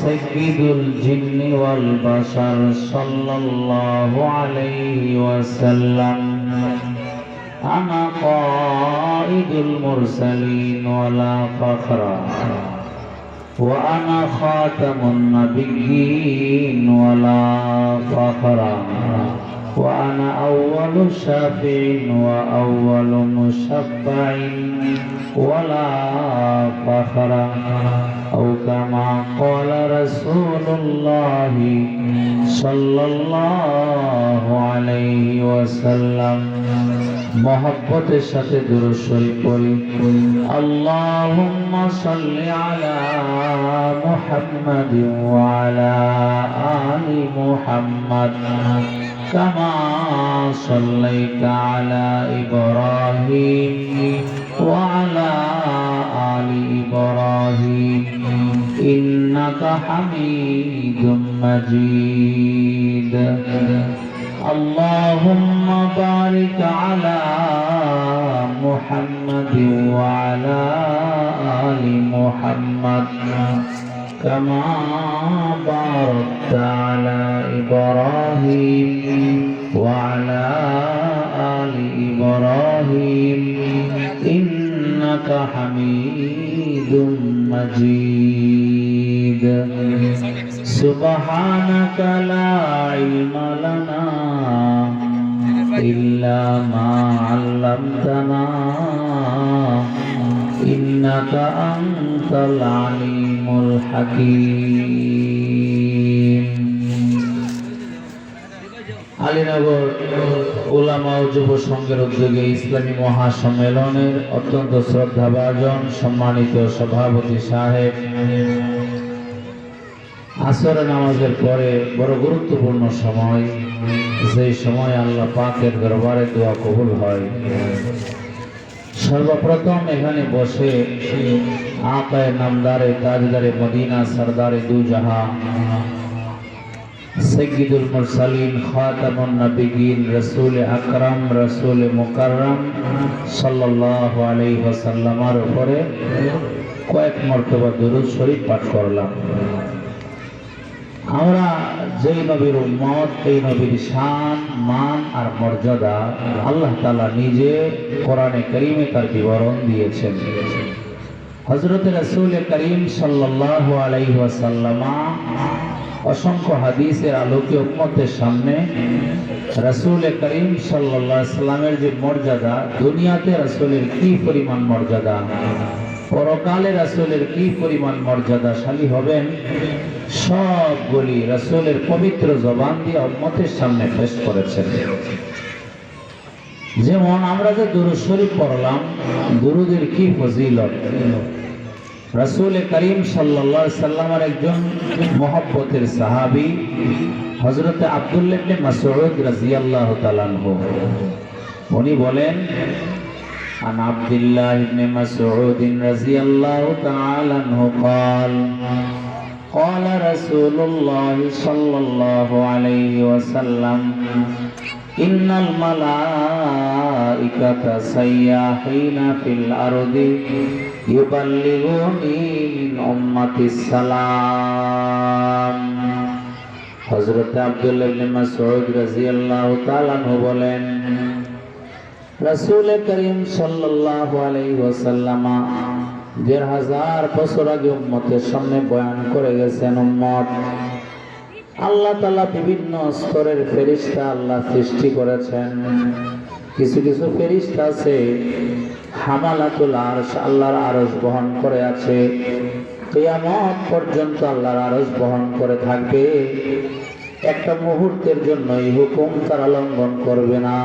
سيد الجن والبشر صلى الله عليه وسلم أنا قائد المرسلين ولا فخر وأنا خاتم النبيين ولا فخر وأنا أول شافع وأول مشفع ولا فخر أو كما قال رسول الله صلى الله عليه وسلم محبت সাথে দুরূদ শরীফ পড়ি আল্লাহুম্মা সাল্লি আলা মুহাম্মাদিন ওয়া আলা আলি মুহাম্মাদ কামা সাল্লাইতা আলা ইব্রাহিম ওয়া আলা আলি ইব্রাহিম ইন্নাকা হামিদুম মাজিদ اللهم بارك على محمد وعلى آل محمد كما باركت على إبراهيم وعلى آل إبراهيم إنك حميد مجيد سبحانك لا علم لنا إلا ما علمتنا إنك أنت العليم الحكيم আলীনগর উলামা ও যুব সংঘের উদ্যোগে ইসলামী মহাসম্মেলনের অত্যন্ত শ্রদ্ধাভাজন সম্মানিত সভাপতি সাহেব, আসর নামাজের পরে বড় গুরুত্বপূর্ণ সময়, যেই সময় আল্লাহ পাকের দরবারে দোয়া কবুল হয়। সর্বপ্রথম এখানে বসে আকায়ে নামদারে তাজদারে মদিনা সরদারে দু জাহান সৈয়দুল মুরসালিন খাতামুন নবিয়্যিন রাসূল আকরাম রাসূল মুকাররম সাল্লাল্লাহু আলাইহি ওয়াসাল্লামের উপরে কয়েক মর্তবা দুরূদ শরীফ পাঠ করলাম। আমরা যেই নবীর উম্মত, এই নবীর শান, মান আর মর্যাদা আল্লাহ তাআলা নিজে কোরআনে কারীমে তার বিবরণ দিয়েছেন। হযরত রাসূল করিম সাল্লাল্লাহু আলাইহি ওয়াসাল্লাম অসংখ্য হাদিসের আলোকে উম্মতের সামনে রাসূল করিম সাল্লাল্লাহু আলাইহি ওয়াসাল্লামের যে মর্যাদা, দুনিয়াতে রাসূলের কি পরিমাণ মর্যাদা, পরকালে রাসূলের কি পরিমাণ মর্যাদাশালী হবেন, সবগুলি রাসূলের পবিত্র জবান দিয়ে উম্মতের সামনে পেশ করেছেন। যেমন আমরা যে দুরূদ শরীফ পড়লাম, দুরূদের কি ফজিলত। রাসূল করিম সাল্লাল্লাহু আলাইহি ওয়াসাল্লামের একজন মহব্বতের সাহাবী হযরত আব্দুল্লাহ ইবনে মাসউদ রাদিয়াল্লাহু তাআলা আনহু, উনি বলেন, عن عبد الله بن مسعود رضي الله تعالى عنه قال قال رسول الله صلى الله عليه وسلم إن الملائكة سياحين في الأرض يبلغوني من أمتي السلام। হযরত আব্দুল্লাহ ইবনে মাসউদ রাদিয়াল্লাহু তাআলা আনহু বলেন, রাসূল করিম সাল্লাল্লাহু আলাইহি ওয়াসাল্লাম ১৫০০ বছর আগে উম্মতের সামনে বয়ান করে গেছেন, উম্মত, আল্লাহ তাআলা বিভিন্ন স্তরের ফেরেশতা আল্লাহ সৃষ্টি করেছেন। কিছু কিছু ফেরেশতা আছে হামালাতুল আরশ, আল্লাহর আরশ বহন করে আছে, কিয়ামত পর্যন্ত আল্লাহর আরশ বহন করে থাকবে। একটা মুহূর্তের জন্য এই হুকুম তারা লঙ্ঘন করবে না।